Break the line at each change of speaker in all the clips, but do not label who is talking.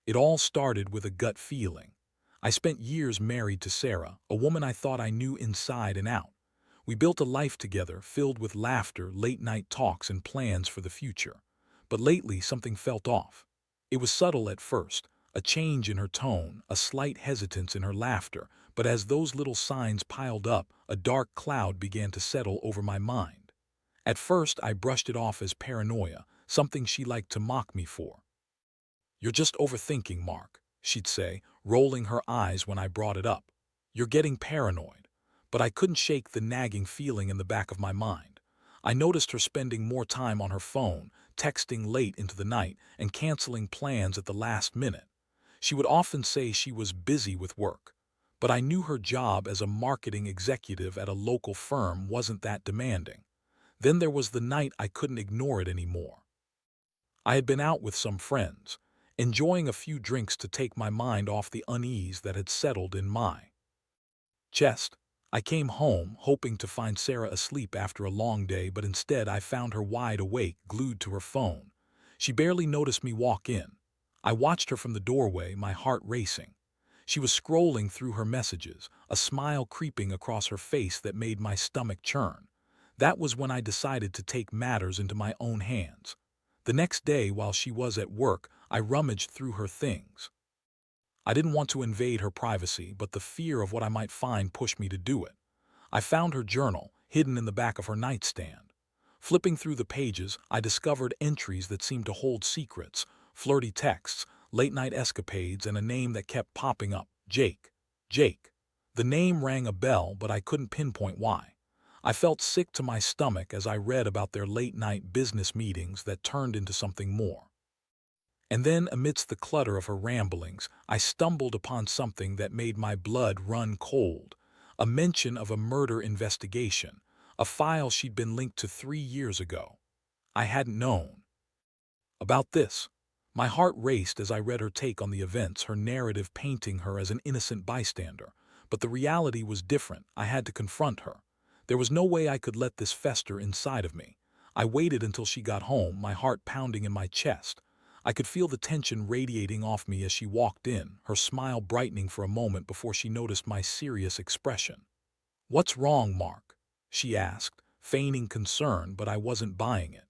It all started with a gut feeling. I spent years married to Sarah, a woman I thought I knew inside and out. We built a life together filled with laughter, late-night talks, and plans for the future. But lately, something felt off. It was subtle at first, a change in her tone, a slight hesitance in her laughter, but as those little signs piled up, a dark cloud began to settle over my mind. At first, I brushed it off as paranoia, something she liked to mock me for. "You're just overthinking, Mark," she'd say, rolling her eyes when I brought it up. "You're getting paranoid." But I couldn't shake the nagging feeling in the back of my mind. I noticed her spending more time on her phone, texting late into the night, and canceling plans at the last minute. She would often say she was busy with work, but I knew her job as a marketing executive at a local firm wasn't that demanding. Then there was the night I couldn't ignore it anymore. I had been out with some friends, enjoying a few drinks to take my mind off the unease that had settled in my chest. I came home, hoping to find Sarah asleep after a long day, but instead I found her wide awake, glued to her phone. She barely noticed me walk in. I watched her from the doorway, my heart racing. She was scrolling through her messages, a smile creeping across her face that made my stomach churn. That was when I decided to take matters into my own hands. The next day, while she was at work, I rummaged through her things. I didn't want to invade her privacy, but the fear of what I might find pushed me to do it. I found her journal, hidden in the back of her nightstand. Flipping through the pages, I discovered entries that seemed to hold secrets, flirty texts, late-night escapades, and a name that kept popping up: Jake. Jake. The name rang a bell, but I couldn't pinpoint why. I felt sick to my stomach as I read about their late-night business meetings that turned into something more. And then, amidst the clutter of her ramblings, I stumbled upon something that made my blood run cold. A mention of a murder investigation, a file she'd been linked to 3 years ago. I hadn't known about this. My heart raced as I read her take on the events, her narrative painting her as an innocent bystander. But the reality was different. I had to confront her. There was no way I could let this fester inside of me. I waited until she got home, my heart pounding in my chest. I could feel the tension radiating off me as she walked in, her smile brightening for a moment before she noticed my serious expression. "What's wrong, Mark?" she asked, feigning concern, but I wasn't buying it.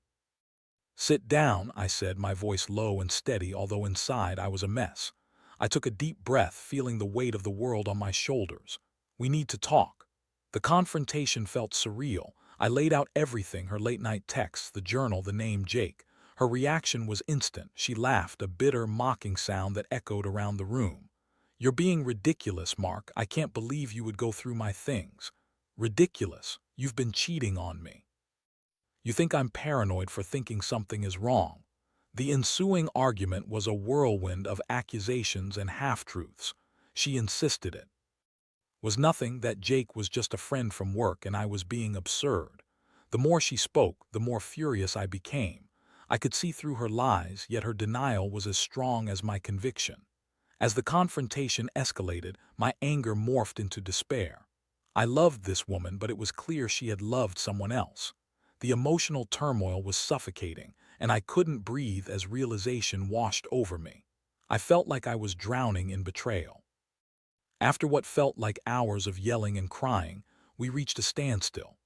"Sit down," I said, my voice low and steady, although inside I was a mess. I took a deep breath, feeling the weight of the world on my shoulders. "We need to talk." The confrontation felt surreal. I laid out everything: her late-night texts, the journal, the name Jake. Her reaction was instant. She laughed, a bitter, mocking sound that echoed around the room. "You're being ridiculous, Mark. I can't believe you would go through my things." "Ridiculous? You've been cheating on me. You think I'm paranoid for thinking something is wrong." The ensuing argument was a whirlwind of accusations and half-truths. She insisted it was nothing, that Jake was just a friend from work and I was being absurd. The more she spoke, the more furious I became. I could see through her lies, yet her denial was as strong as my conviction. As the confrontation escalated, my anger morphed into despair. I loved this woman, but it was clear she had loved someone else. The emotional turmoil was suffocating, and I couldn't breathe as realization washed over me. I felt like I was drowning in betrayal. After what felt like hours of yelling and crying, we reached a standstill.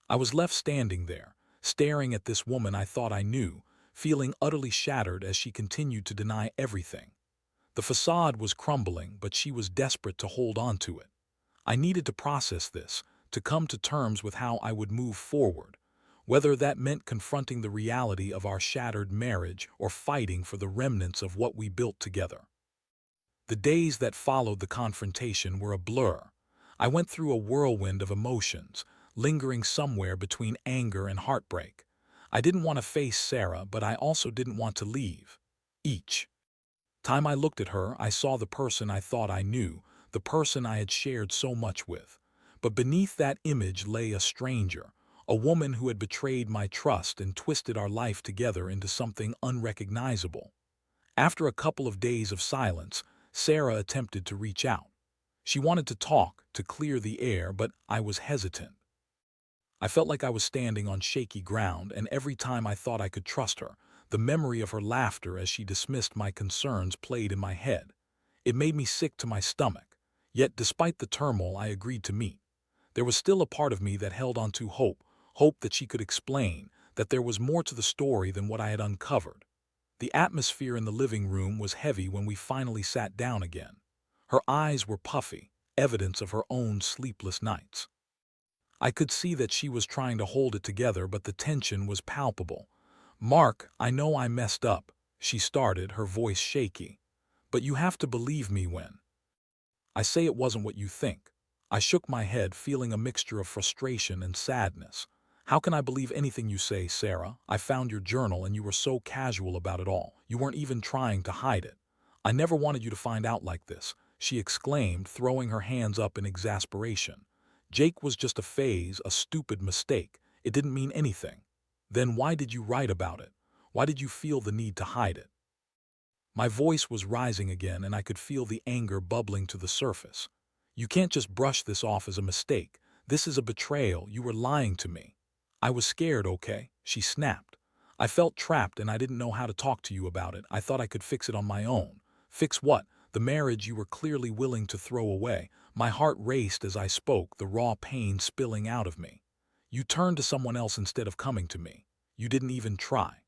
I was left standing there, staring at this woman I thought I knew, feeling utterly shattered as she continued to deny everything. The facade was crumbling, but she was desperate to hold on to it. I needed to process this, to come to terms with how I would move forward, whether that meant confronting the reality of our shattered marriage or fighting for the remnants of what we built together. The days that followed the confrontation were a blur. I went through a whirlwind of emotions, lingering somewhere between anger and heartbreak. I didn't want to face Sarah, but I also didn't want to leave. Each time I looked at her, I saw the person I thought I knew, the person I had shared so much with. But beneath that image lay a stranger, a woman who had betrayed my trust and twisted our life together into something unrecognizable. After a couple of days of silence, Sarah attempted to reach out. She wanted to talk, to clear the air, but I was hesitant. I felt like I was standing on shaky ground, and every time I thought I could trust her, The memory of her laughter as she dismissed my concerns played in my head. It made me sick to my stomach. Yet despite the turmoil I agreed to meet, there was still a part of me that held on to hope, hope that she could explain, that there was more to the story than what I had uncovered. The atmosphere in the living room was heavy when we finally sat down again. Her eyes were puffy, evidence of her own sleepless nights. I could see that she was trying to hold it together, but the tension was palpable. "Mark, I know I messed up," she started, her voice shaky. "But you have to believe me when I say it wasn't what you think." I shook my head, feeling a mixture of frustration and sadness. "How can I believe anything you say, Sarah? I found your journal and you were so casual about it all. You weren't even trying to hide it. I never wanted you to find out like this," she exclaimed, throwing her hands up in exasperation. "Jake was just a phase, a stupid mistake. It didn't mean anything." "Then why did you write about it? Why did you feel the need to hide it?" My voice was rising again, and I could feel the anger bubbling to the surface. "You can't just brush this off as a mistake. This is a betrayal. You were lying to me." "I was scared, okay?" she snapped. "I felt trapped and I didn't know how to talk to you about it. I thought I could fix it on my own." "Fix what? The marriage you were clearly willing to throw away." My heart raced as I spoke, the raw pain spilling out of me. "You turned to someone else instead of coming to me. You didn't even try."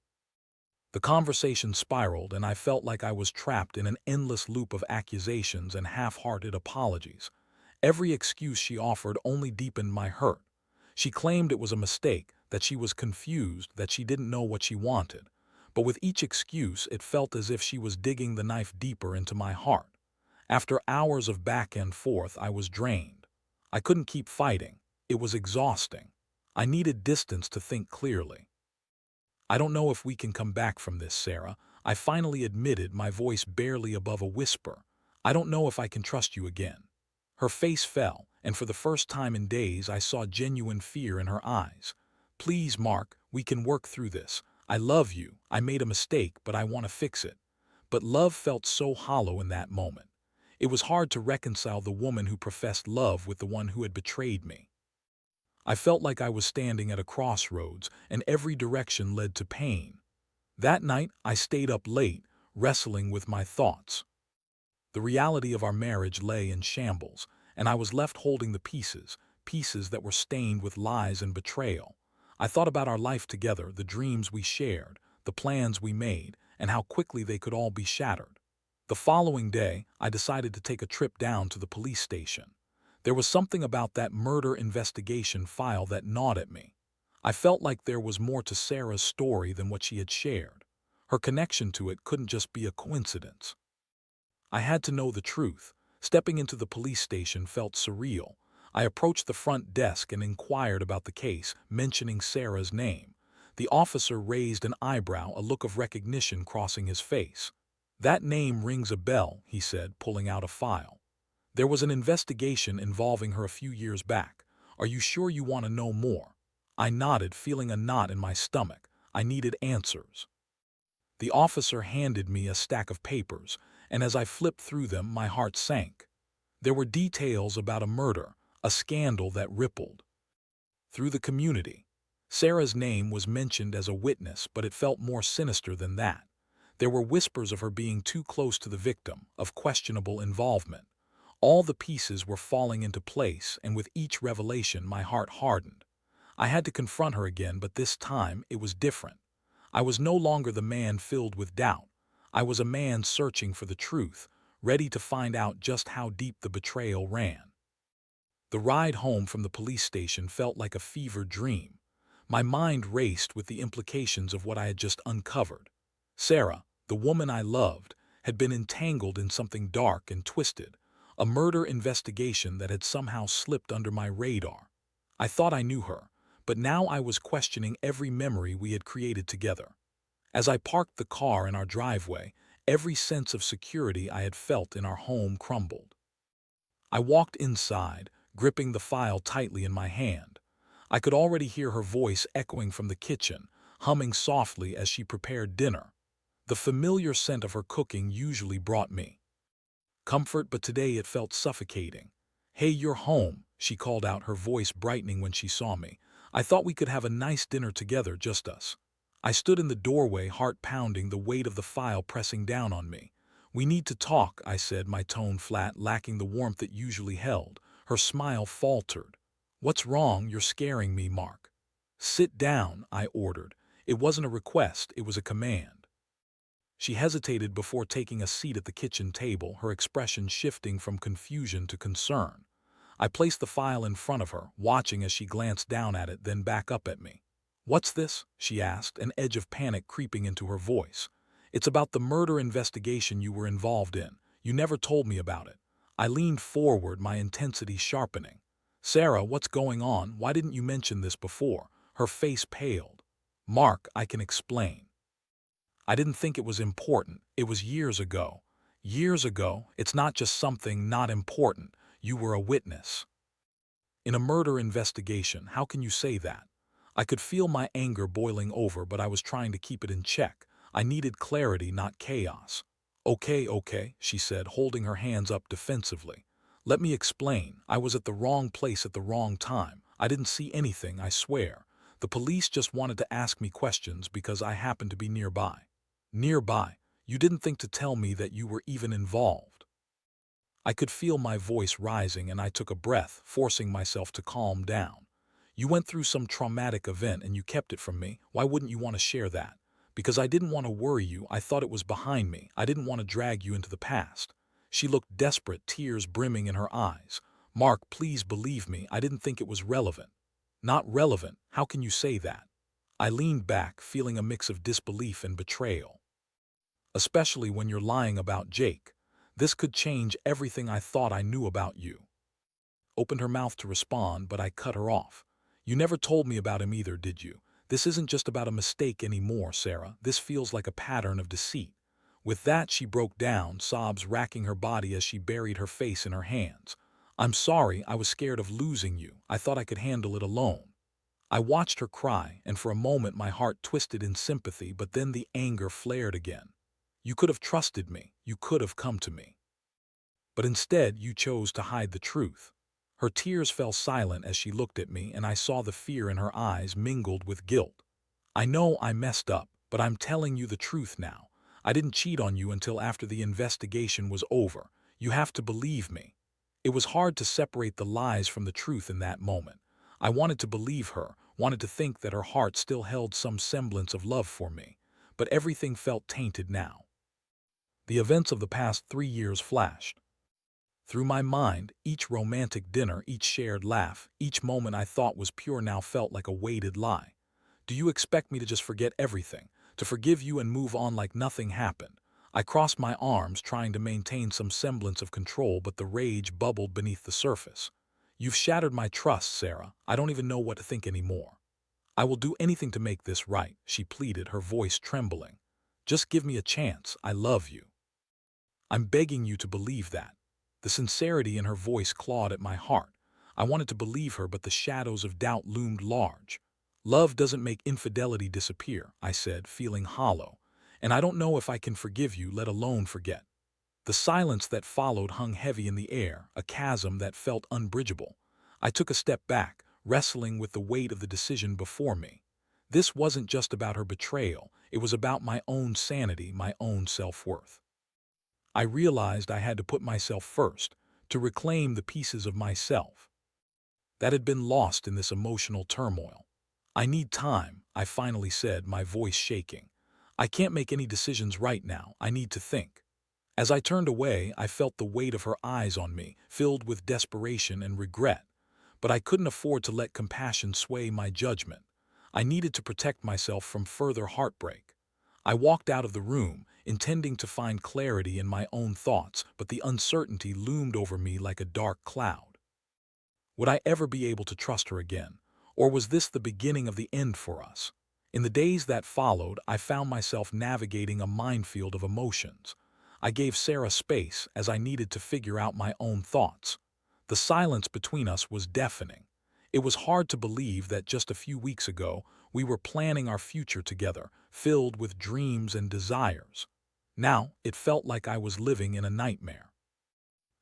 The conversation spiraled, and I felt like I was trapped in an endless loop of accusations and half-hearted apologies. Every excuse she offered only deepened my hurt. She claimed it was a mistake, that she was confused, that she didn't know what she wanted. But with each excuse, it felt as if she was digging the knife deeper into my heart. After hours of back and forth, I was drained. I couldn't keep fighting. It was exhausting. I needed distance to think clearly. "I don't know if we can come back from this, Sarah," I finally admitted, my voice barely above a whisper. "I don't know if I can trust you again." Her face fell, and for the first time in days I saw genuine fear in her eyes. "Please, Mark, we can work through this. I love you. I made a mistake, but I want to fix it." But love felt so hollow in that moment. It was hard to reconcile the woman who professed love with the one who had betrayed me. I felt like I was standing at a crossroads, and every direction led to pain. That night, I stayed up late, wrestling with my thoughts. The reality of our marriage lay in shambles, and I was left holding the pieces, pieces that were stained with lies and betrayal. I thought about our life together, the dreams we shared, the plans we made, and how quickly they could all be shattered. The following day, I decided to take a trip down to the police station. There was something about that murder investigation file that gnawed at me. I felt like there was more to Sarah's story than what she had shared. Her connection to it couldn't just be a coincidence. I had to know the truth. Stepping into the police station felt surreal. I approached the front desk and inquired about the case, mentioning Sarah's name. The officer raised an eyebrow, a look of recognition crossing his face. "That name rings a bell," he said, pulling out a file. "There was an investigation involving her a few years back. Are you sure you want to know more?" I nodded, feeling a knot in my stomach. I needed answers. The officer handed me a stack of papers, and as I flipped through them, my heart sank. There were details about a murder, a scandal that rippled through the community. Sarah's name was mentioned as a witness, but it felt more sinister than that. There were whispers of her being too close to the victim, of questionable involvement. All the pieces were falling into place, and with each revelation my heart hardened. I had to confront her again, but this time it was different. I was no longer the man filled with doubt. I was a man searching for the truth, ready to find out just how deep the betrayal ran. The ride home from the police station felt like a fever dream. My mind raced with the implications of what I had just uncovered. Sarah, the woman I loved, had been entangled in something dark and twisted, a murder investigation that had somehow slipped under my radar. I thought I knew her, but now I was questioning every memory we had created together. As I parked the car in our driveway, every sense of security I had felt in our home crumbled. I walked inside, gripping the file tightly in my hand. I could already hear her voice echoing from the kitchen, humming softly as she prepared dinner. The familiar scent of her cooking usually brought me comfort, but today it felt suffocating. "Hey, you're home," she called out, her voice brightening when she saw me. "I thought we could have a nice dinner together, just us." I stood in the doorway, heart pounding, the weight of the file pressing down on me. "We need to talk," I said, my tone flat, lacking the warmth it usually held. Her smile faltered. "What's wrong? You're scaring me, Mark." "Sit down," I ordered. It wasn't a request, it was a command. She hesitated before taking a seat at the kitchen table, her expression shifting from confusion to concern. I placed the file in front of her, watching as she glanced down at it, then back up at me. "What's this?" she asked, an edge of panic creeping into her voice. "It's about the murder investigation you were involved in. You never told me about it." I leaned forward, my intensity sharpening. "Sarah, what's going on? Why didn't you mention this before?" Her face paled. "Mark, I can explain. I didn't think it was important. It was years ago. Years ago, it's not just something not important. You were a witness. In a murder investigation, how can you say that?" I could feel my anger boiling over, but I was trying to keep it in check. I needed clarity, not chaos. Okay, she said, holding her hands up defensively. "Let me explain. I was at the wrong place at the wrong time. I didn't see anything, I swear. The police just wanted to ask me questions because I happened to be nearby." "Nearby? You didn't think to tell me that you were even involved?" I could feel my voice rising, and I took a breath, forcing myself to calm down. "You went through some traumatic event and you kept it from me. Why wouldn't you want to share that?" "Because I didn't want to worry you. I thought it was behind me. I didn't want to drag you into the past." She looked desperate, tears brimming in her eyes. "Mark, please believe me. I didn't think it was relevant." "Not relevant? How can you say that?" I leaned back, feeling a mix of disbelief and betrayal. "Especially when you're lying about Jake. This could change everything I thought I knew about you." Opened her mouth to respond, but I cut her off. "You never told me about him either, did you? This isn't just about a mistake anymore, Sarah. This feels like a pattern of deceit." With that, she broke down, sobs racking her body as she buried her face in her hands. "I'm sorry, I was scared of losing you. I thought I could handle it alone." I watched her cry, and for a moment my heart twisted in sympathy, but then the anger flared again. "You could have trusted me. You could have come to me. But instead, you chose to hide the truth." Her tears fell silent as she looked at me, and I saw the fear in her eyes mingled with guilt. "I know I messed up, but I'm telling you the truth now. I didn't cheat on you until after the investigation was over. You have to believe me." It was hard to separate the lies from the truth in that moment. I wanted to believe her, wanted to think that her heart still held some semblance of love for me, but everything felt tainted now. The events of the past 3 years flashed through my mind. Each romantic dinner, each shared laugh, each moment I thought was pure now felt like a weighted lie. "Do you expect me to just forget everything, to forgive you and move on like nothing happened?" I crossed my arms, trying to maintain some semblance of control, but the rage bubbled beneath the surface. "You've shattered my trust, Sarah. I don't even know what to think anymore." "I will do anything to make this right," she pleaded, her voice trembling. "Just give me a chance. I love you. I'm begging you to believe that." The sincerity in her voice clawed at my heart. I wanted to believe her, but the shadows of doubt loomed large. "Love doesn't make infidelity disappear," I said, feeling hollow. "And I don't know if I can forgive you, let alone forget." The silence that followed hung heavy in the air, a chasm that felt unbridgeable. I took a step back, wrestling with the weight of the decision before me. This wasn't just about her betrayal, it was about my own sanity, my own self-worth. I realized I had to put myself first, to reclaim the pieces of myself that had been lost in this emotional turmoil. "I need time," I finally said, my voice shaking. "I can't make any decisions right now. I need to think." As I turned away, I felt the weight of her eyes on me, filled with desperation and regret. But I couldn't afford to let compassion sway my judgment. I needed to protect myself from further heartbreak. I walked out of the room, intending to find clarity in my own thoughts, but the uncertainty loomed over me like a dark cloud. Would I ever be able to trust her again? Or was this the beginning of the end for us? In the days that followed, I found myself navigating a minefield of emotions. I gave Sarah space, as I needed to figure out my own thoughts. The silence between us was deafening. It was hard to believe that just a few weeks ago, we were planning our future together, filled with dreams and desires. Now, it felt like I was living in a nightmare.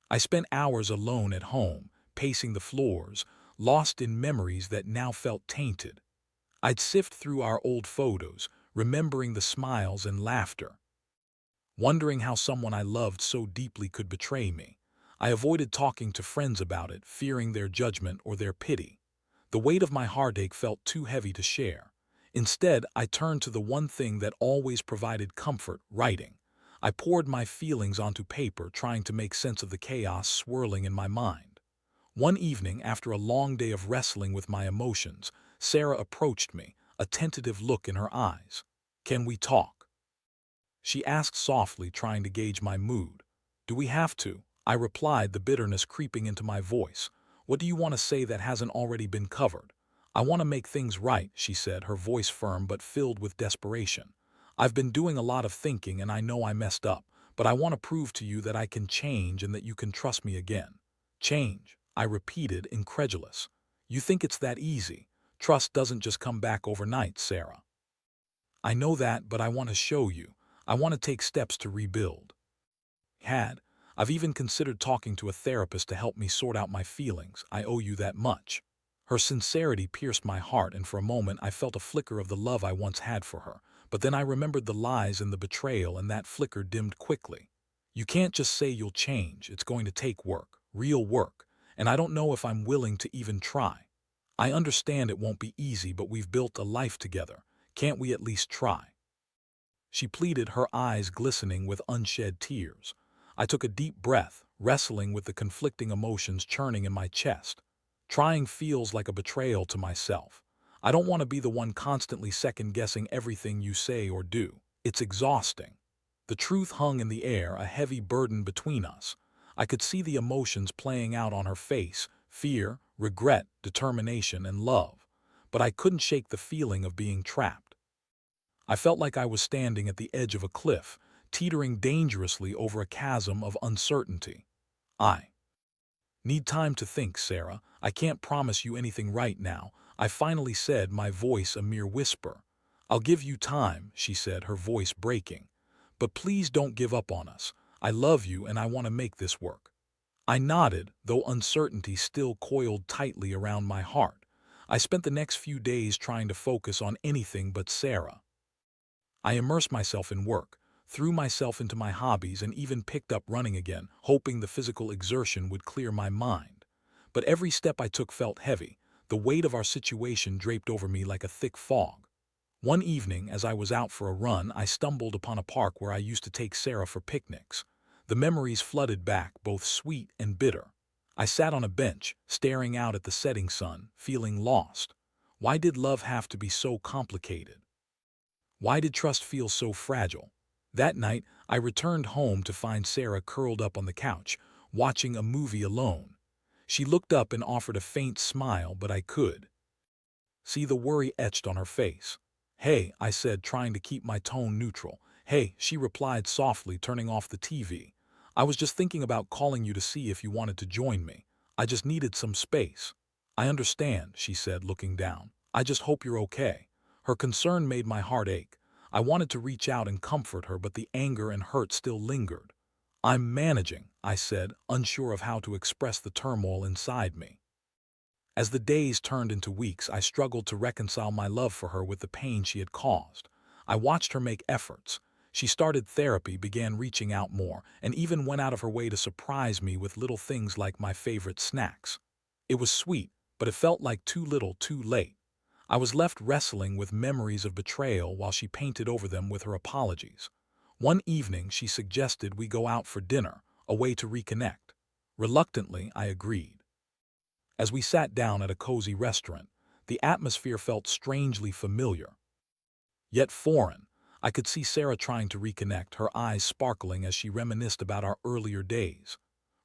I spent hours alone at home, pacing the floors, lost in memories that now felt tainted. I'd sift through our old photos, remembering the smiles and laughter, wondering how someone I loved so deeply could betray me. I avoided talking to friends about it, fearing their judgment or their pity. The weight of my heartache felt too heavy to share. Instead, I turned to the one thing that always provided comfort: writing. I poured my feelings onto paper, trying to make sense of the chaos swirling in my mind. One evening, after a long day of wrestling with my emotions, Sarah approached me, a tentative look in her eyes. "Can we talk?" she asked softly, trying to gauge my mood. "Do we have to?" I replied, the bitterness creeping into my voice. "What do you want to say that hasn't already been covered?" "I want to make things right," she said, her voice firm but filled with desperation. "I've been doing a lot of thinking and I know I messed up, but I want to prove to you that I can change and that you can trust me again." "Change?" I repeated, incredulous. "You think it's that easy? Trust doesn't just come back overnight, Sarah." "I know that, but I want to show you. I want to take steps to rebuild." I've even considered talking to a therapist to help me sort out my feelings. I owe you that much." Her sincerity pierced my heart, and for a moment I felt a flicker of the love I once had for her. But then I remembered the lies and the betrayal, and that flicker dimmed quickly. "You can't just say you'll change. It's going to take work, real work, and I don't know if I'm willing to even try. I understand it won't be easy, but we've built a life together. Can't we at least try?" she pleaded, her eyes glistening with unshed tears. I took a deep breath, wrestling with the conflicting emotions churning in my chest. Trying feels like a betrayal to myself. I don't want to be the one constantly second-guessing everything you say or do. It's exhausting. The truth hung in the air, a heavy burden between us. I could see the emotions playing out on her face: fear, regret, determination, and love. But I couldn't shake the feeling of being trapped. I felt like I was standing at the edge of a cliff, teetering dangerously over a chasm of uncertainty. "I need time to think, Sarah. I can't promise you anything right now," I finally said, my voice a mere whisper. "I'll give you time," she said, her voice breaking. "But please don't give up on us. I love you and I want to make this work." I nodded, though uncertainty still coiled tightly around my heart. I spent the next few days trying to focus on anything but Sarah. I immersed myself in work, threw myself into my hobbies, and even picked up running again, hoping the physical exertion would clear my mind. But every step I took felt heavy. The weight of our situation draped over me like a thick fog. One evening, as I was out for a run, I stumbled upon a park where I used to take Sarah for picnics. The memories flooded back, both sweet and bitter. I sat on a bench, staring out at the setting sun, feeling lost. Why did love have to be so complicated? Why did trust feel so fragile? That night, I returned home to find Sarah curled up on the couch, watching a movie alone. She looked up and offered a faint smile, but I could see the worry etched on her face. "Hey," I said, trying to keep my tone neutral. "Hey," she replied softly, turning off the TV. "I was just thinking about calling you to see if you wanted to join me. I just needed some space." "I understand," she said, looking down. "I just hope you're okay." Her concern made my heart ache. I wanted to reach out and comfort her, but the anger and hurt still lingered. "I'm managing," I said, unsure of how to express the turmoil inside me. As the days turned into weeks, I struggled to reconcile my love for her with the pain she had caused. I watched her make efforts. She started therapy, began reaching out more, and even went out of her way to surprise me with little things like my favorite snacks. It was sweet, but it felt like too little, too late. I was left wrestling with memories of betrayal while she painted over them with her apologies. One evening, she suggested we go out for dinner, a way to reconnect. Reluctantly, I agreed. As we sat down at a cozy restaurant, the atmosphere felt strangely familiar, yet foreign. I could see Sarah trying to reconnect, her eyes sparkling as she reminisced about our earlier days.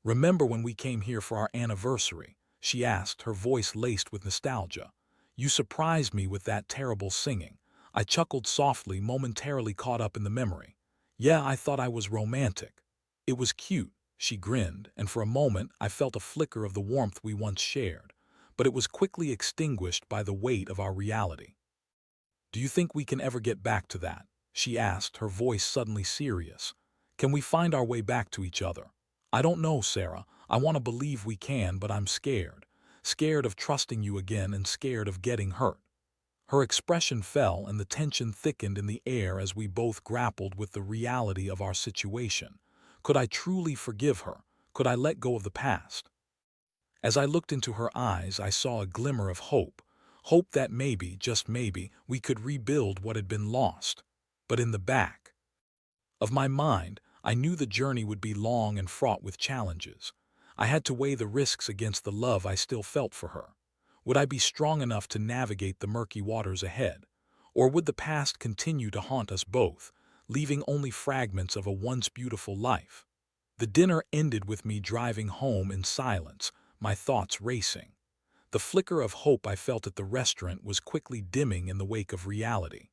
"Remember when we came here for our anniversary?" she asked, her voice laced with nostalgia. "You surprised me with that terrible singing." I chuckled softly, momentarily caught up in the memory. "Yeah, I thought I was romantic." "It was cute," she grinned, and for a moment I felt a flicker of the warmth we once shared. But it was quickly extinguished by the weight of our reality. "Do you think we can ever get back to that?" she asked, her voice suddenly serious. "Can we find our way back to each other?" "I don't know, Sarah. I want to believe we can, but I'm scared. Scared of trusting you again and scared of getting hurt." Her expression fell and the tension thickened in the air as we both grappled with the reality of our situation. Could I truly forgive her? Could I let go of the past? As I looked into her eyes, I saw a glimmer of hope. Hope that maybe, just maybe, we could rebuild what had been lost. But in the back of my mind, I knew the journey would be long and fraught with challenges. I had to weigh the risks against the love I still felt for her. Would I be strong enough to navigate the murky waters ahead? Or would the past continue to haunt us both, leaving only fragments of a once beautiful life? The dinner ended with me driving home in silence, my thoughts racing. The flicker of hope I felt at the restaurant was quickly dimming in the wake of reality.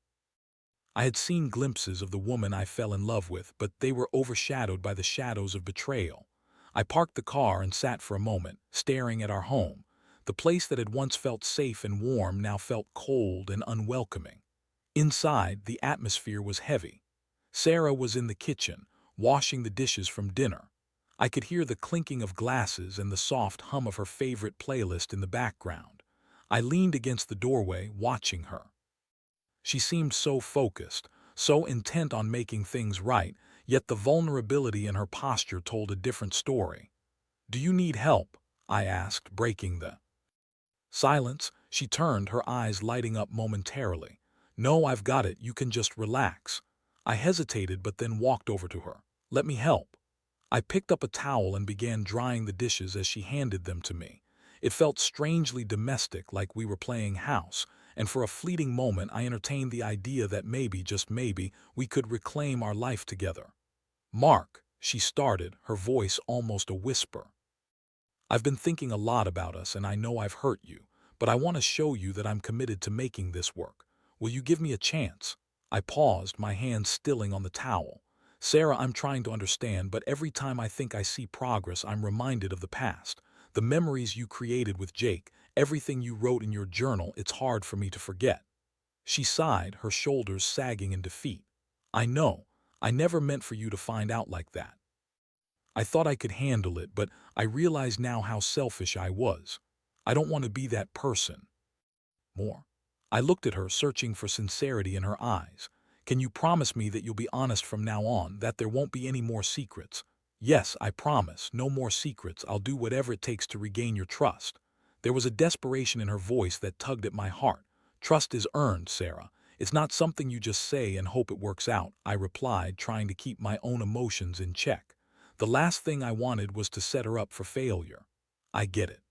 I had seen glimpses of the woman I fell in love with, but they were overshadowed by the shadows of betrayal. I parked the car and sat for a moment, staring at our home. The place that had once felt safe and warm now felt cold and unwelcoming. Inside, the atmosphere was heavy. Sarah was in the kitchen, washing the dishes from dinner. I could hear the clinking of glasses and the soft hum of her favorite playlist in the background. I leaned against the doorway, watching her. She seemed so focused, so intent on making things right, yet the vulnerability in her posture told a different story. "Do you need help?" I asked, breaking the silence. She turned, her eyes lighting up momentarily. "No, I've got it. You can just relax." I hesitated but then walked over to her. "Let me help." I picked up a towel and began drying the dishes as she handed them to me. It felt strangely domestic, like we were playing house, and for a fleeting moment I entertained the idea that maybe, just maybe, we could reclaim our life together. "Mark," she started, her voice almost a whisper. "I've been thinking a lot about us and I know I've hurt you, but I want to show you that I'm committed to making this work. Will you give me a chance?" I paused, my hands stilling on the towel. "Sarah, I'm trying to understand, but every time I think I see progress, I'm reminded of the past. The memories you created with Jake, everything you wrote in your journal, it's hard for me to forget." She sighed, her shoulders sagging in defeat. "I know. I never meant for you to find out like that. I thought I could handle it, but I realize now how selfish I was. I don't want to be that person more." I looked at her, searching for sincerity in her eyes. "Can you promise me that you'll be honest from now on, that there won't be any more secrets?" "Yes, I promise. No more secrets. I'll do whatever it takes to regain your trust." There was a desperation in her voice that tugged at my heart. "Trust is earned, Sarah. It's not something you just say and hope it works out," I replied, trying to keep my own emotions in check. The last thing I wanted was to set her up for failure. "I get it.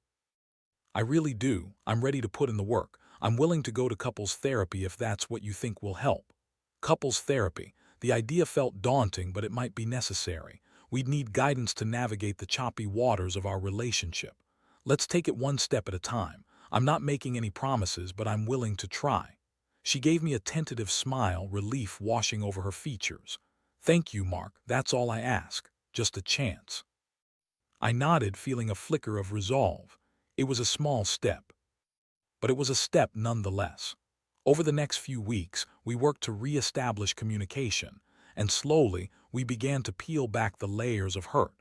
I really do. I'm ready to put in the work. I'm willing to go to couples therapy if that's what you think will help." Couples therapy. The idea felt daunting, but it might be necessary. We'd need guidance to navigate the choppy waters of our relationship. "Let's take it one step at a time. I'm not making any promises, but I'm willing to try." She gave me a tentative smile, relief washing over her features. "Thank you, Mark. That's all I ask. Just a chance." I nodded, feeling a flicker of resolve. It was a small step, but it was a step nonetheless. Over the next few weeks, we worked to re-establish communication, and slowly, we began to peel back the layers of hurt.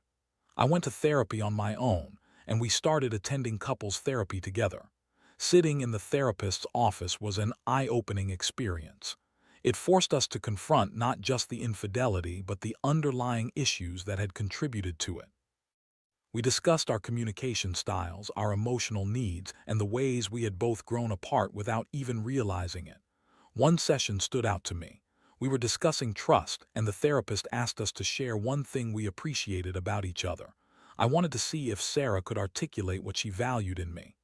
I went to therapy on my own, and we started attending couples therapy together. Sitting in the therapist's office was an eye-opening experience. It forced us to confront not just the infidelity, but the underlying issues that had contributed to it. We discussed our communication styles, our emotional needs, and the ways we had both grown apart without even realizing it. One session stood out to me. We were discussing trust, and the therapist asked us to share one thing we appreciated about each other. I wanted to see if Sarah could articulate what she valued in me.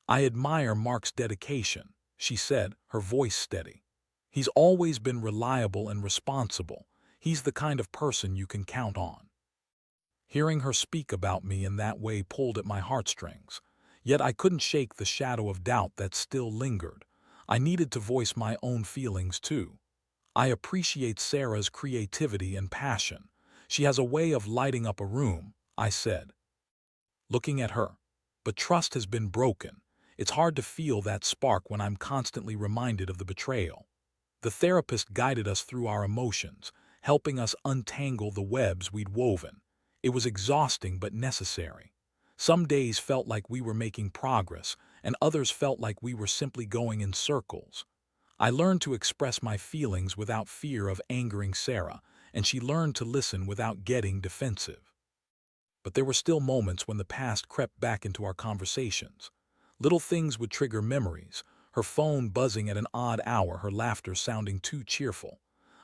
"I admire Mark's dedication," she said, her voice steady. "He's always been reliable and responsible. He's the kind of person you can count on." Hearing her speak about me in that way pulled at my heartstrings. Yet I couldn't shake the shadow of doubt that still lingered. I needed to voice my own feelings too. "I appreciate Sarah's creativity and passion. She has a way of lighting up a room," I said, looking at her. "But trust has been broken. It's hard to feel that spark when I'm constantly reminded of the betrayal." The therapist guided us through our emotions, helping us untangle the webs we'd woven. It was exhausting but necessary. Some days felt like we were making progress, and others felt like we were simply going in circles. I learned to express my feelings without fear of angering Sarah, and she learned to listen without getting defensive. But there were still moments when the past crept back into our conversations. Little things would trigger memories, her phone buzzing at an odd hour, her laughter sounding too cheerful.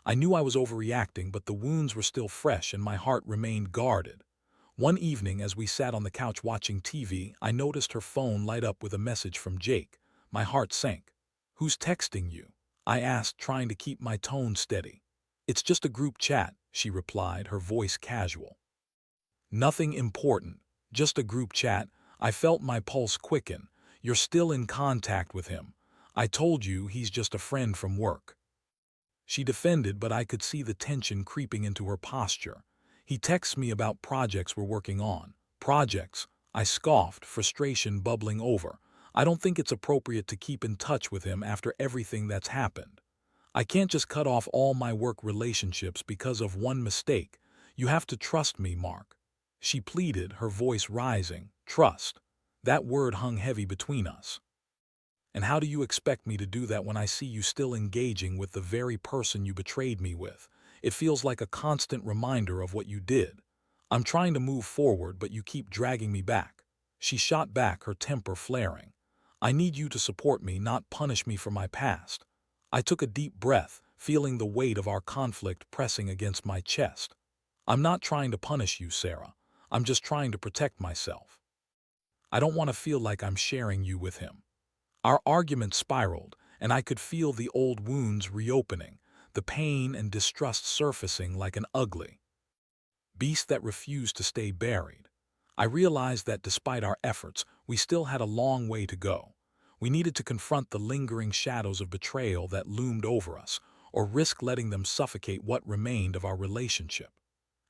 I knew I was overreacting, but the wounds were still fresh and my heart remained guarded. One evening, as we sat on the couch watching TV, I noticed her phone light up with a message from Jake. My heart sank. "Who's texting you?" I asked, trying to keep my tone steady. "It's just a group chat," she replied, her voice casual. "Nothing important, just a group chat." I felt my pulse quicken. "You're still in contact with him." "I told you he's just a friend from work." She defended, but I could see the tension creeping into her posture. "He texts me about projects we're working on." "Projects?" I scoffed, frustration bubbling over. "I don't think it's appropriate to keep in touch with him after everything that's happened. I can't just cut off all my work relationships because of one mistake. You have to trust me, Mark." She pleaded, her voice rising. "Trust." That word hung heavy between us. "And how do you expect me to do that when I see you still engaging with the very person you betrayed me with? It feels like a constant reminder of what you did. I'm trying to move forward, but you keep dragging me back." She shot back, her temper flaring. "I need you to support me, not punish me for my past." I took a deep breath, feeling the weight of our conflict pressing against my chest. "I'm not trying to punish you, Sarah. I'm just trying to protect myself. I don't want to feel like I'm sharing you with him." Our argument spiraled, and I could feel the old wounds reopening, the pain and distrust surfacing like an ugly beast that refused to stay buried. I realized that despite our efforts, we still had a long way to go. We needed to confront the lingering shadows of betrayal that loomed over us, or risk letting them suffocate what remained of our relationship.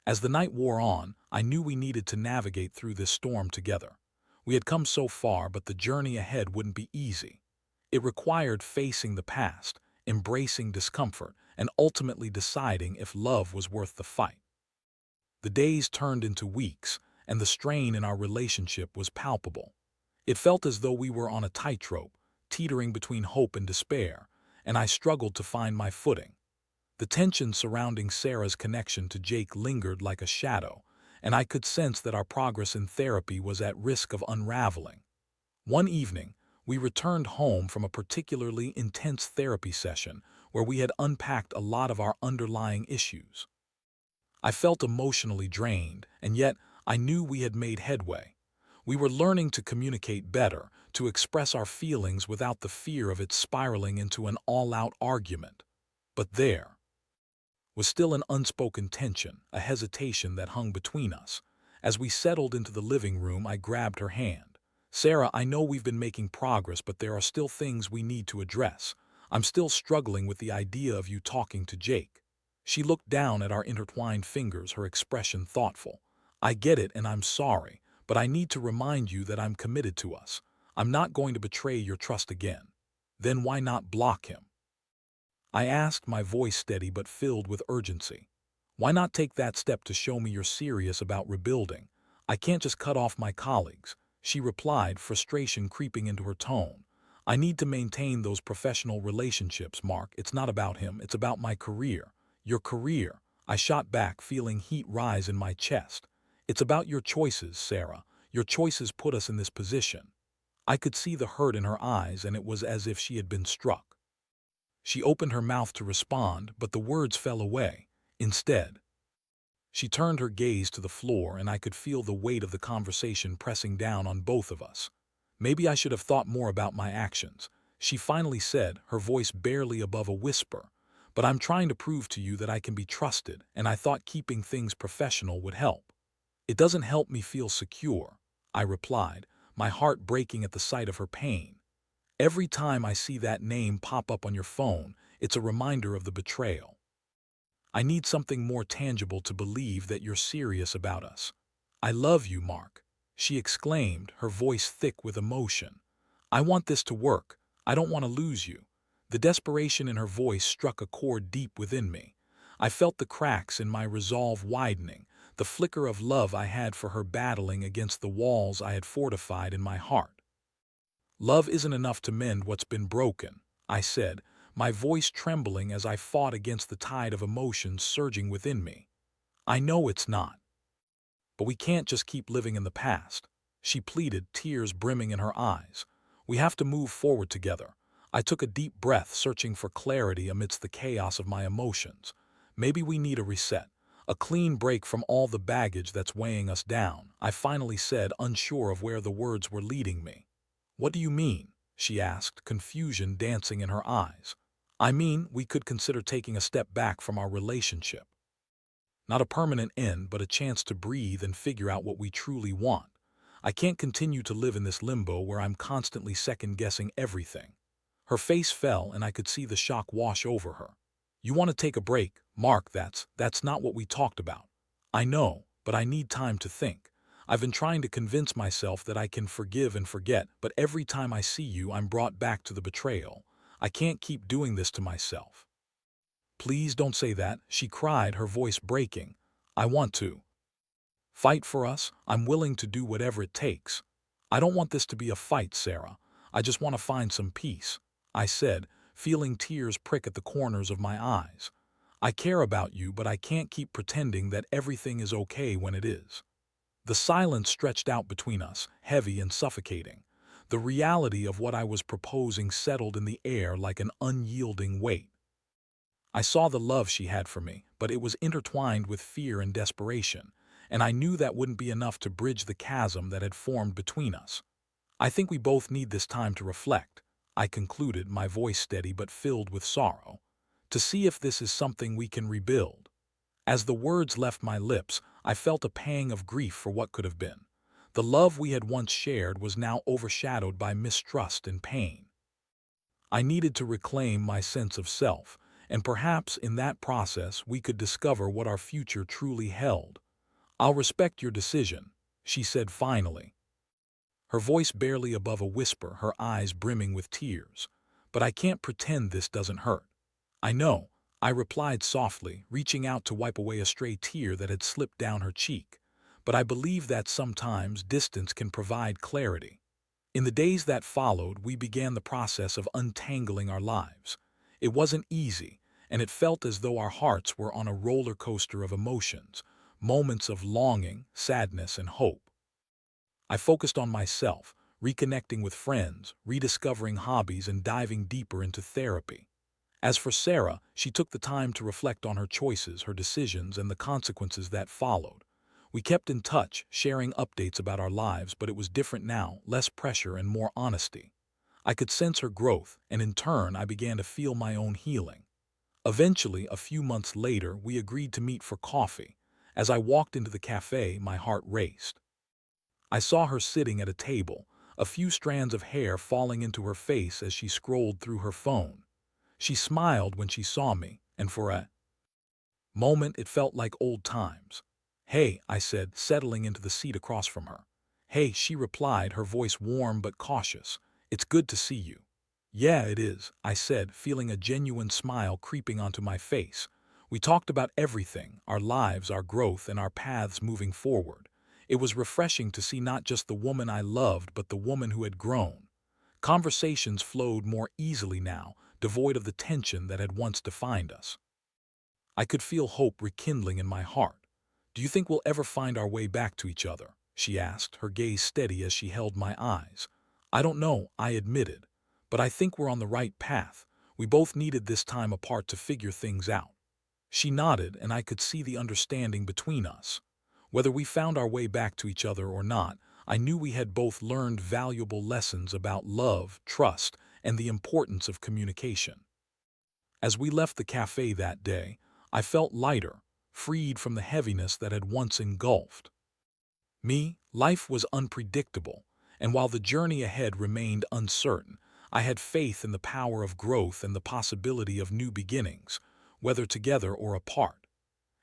As the night wore on, I knew we needed to navigate through this storm together. We had come so far, but the journey ahead wouldn't be easy. It required facing the past, embracing discomfort, and ultimately deciding if love was worth the fight. The days turned into weeks, and the strain in our relationship was palpable. It felt as though we were on a tightrope, teetering between hope and despair, and I struggled to find my footing. The tension surrounding Sarah's connection to Jake lingered like a shadow, and I could sense that our progress in therapy was at risk of unraveling. One evening, we returned home from a particularly intense therapy session where we had unpacked a lot of our underlying issues. I felt emotionally drained, and yet I knew we had made headway. We were learning to communicate better, to express our feelings without the fear of it spiraling into an all-out argument. But there was still an unspoken tension, a hesitation that hung between us. As we settled into the living room, I grabbed her hand. "Sarah, I know we've been making progress, but there are still things we need to address. I'm still struggling with the idea of you talking to Jake." She looked down at our intertwined fingers, her expression thoughtful. "I get it, and I'm sorry, but I need to remind you that I'm committed to us. I'm not going to betray your trust again." "Then why not block him?" I asked, my voice steady but filled with urgency. "Why not take that step to show me you're serious about rebuilding? I can't just cut off my colleagues," she replied, frustration creeping into her tone. "I need to maintain those professional relationships, Mark. It's not about him, it's about my career." "Your career?" I shot back, feeling heat rise in my chest. "It's about your choices, Sarah. Your choices put us in this position." I could see the hurt in her eyes, and it was as if she had been struck. She opened her mouth to respond, but the words fell away. Instead, she turned her gaze to the floor, and I could feel the weight of the conversation pressing down on both of us. "Maybe I should have thought more about my actions," she finally said, her voice barely above a whisper. "But I'm trying to prove to you that I can be trusted, and I thought keeping things professional would help." "It doesn't help me feel secure," I replied, my heart breaking at the sight of her pain. "Every time I see that name pop up on your phone, it's a reminder of the betrayal. I need something more tangible to believe that you're serious about us." "I love you, Mark," she exclaimed, her voice thick with emotion. "I want this to work. I don't want to lose you." The desperation in her voice struck a chord deep within me. I felt the cracks in my resolve widening, the flicker of love I had for her battling against the walls I had fortified in my heart. "Love isn't enough to mend what's been broken," I said, my voice trembling as I fought against the tide of emotions surging within me. I know it's not. But we can't just keep living in the past, she pleaded, tears brimming in her eyes. We have to move forward together. I took a deep breath, searching for clarity amidst the chaos of my emotions. Maybe we need a reset, a clean break from all the baggage that's weighing us down, I finally said, unsure of where the words were leading me. What do you mean? She asked, confusion dancing in her eyes. I mean, we could consider taking a step back from our relationship. Not a permanent end, but a chance to breathe and figure out what we truly want. I can't continue to live in this limbo where I'm constantly second-guessing everything. Her face fell, and I could see the shock wash over her. You want to take a break, Mark, that's not what we talked about. I know, but I need time to think. I've been trying to convince myself that I can forgive and forget, but every time I see you, I'm brought back to the betrayal. I can't keep doing this to myself. Please don't say that, she cried, her voice breaking. I want to fight for us. I'm willing to do whatever it takes. I don't want this to be a fight, Sarah. I just want to find some peace, I said, feeling tears prick at the corners of my eyes. I care about you, but I can't keep pretending that everything is okay when it is. The silence stretched out between us, heavy and suffocating. The reality of what I was proposing settled in the air like an unyielding weight. I saw the love she had for me, but it was intertwined with fear and desperation, and I knew that wouldn't be enough to bridge the chasm that had formed between us. I think we both need this time to reflect, I concluded, my voice steady but filled with sorrow, to see if this is something we can rebuild. As the words left my lips, I felt a pang of grief for what could have been. The love we had once shared was now overshadowed by mistrust and pain. I needed to reclaim my sense of self, and perhaps in that process we could discover what our future truly held. I'll respect your decision, she said finally, her voice barely above a whisper, her eyes brimming with tears. But I can't pretend this doesn't hurt. I know, I replied softly, reaching out to wipe away a stray tear that had slipped down her cheek. But I believe that sometimes distance can provide clarity. In the days that followed, we began the process of untangling our lives. It wasn't easy, and it felt as though our hearts were on a roller coaster of emotions, moments of longing, sadness, and hope. I focused on myself, reconnecting with friends, rediscovering hobbies, and diving deeper into therapy. As for Sarah, she took the time to reflect on her choices, her decisions, and the consequences that followed. We kept in touch, sharing updates about our lives, but it was different now, less pressure and more honesty. I could sense her growth, and in turn I began to feel my own healing. Eventually, a few months later, we agreed to meet for coffee. As I walked into the cafe, my heart raced. I saw her sitting at a table, a few strands of hair falling into her face as she scrolled through her phone. She smiled when she saw me, and for a moment it felt like old times. Hey, I said, settling into the seat across from her. Hey, she replied, her voice warm but cautious. It's good to see you. Yeah, it is, I said, feeling a genuine smile creeping onto my face. We talked about everything, our lives, our growth, and our paths moving forward. It was refreshing to see not just the woman I loved, but the woman who had grown. Conversations flowed more easily now, devoid of the tension that had once defined us. I could feel hope rekindling in my heart. Do you think we'll ever find our way back to each other? She asked, her gaze steady as she held my eyes. I don't know, I admitted, but I think we're on the right path. We both needed this time apart to figure things out. She nodded, and I could see the understanding between us. Whether we found our way back to each other or not, I knew we had both learned valuable lessons about love, trust, and the importance of communication. As we left the cafe that day, I felt lighter, freed from the heaviness that had once engulfed me. Life was unpredictable, and while the journey ahead remained uncertain, I had faith in the power of growth and the possibility of new beginnings, whether together or apart.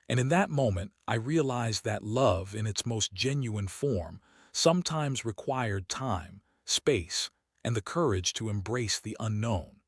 And in that moment, I realized that love, in its most genuine form, sometimes required time, space, and the courage to embrace the unknown.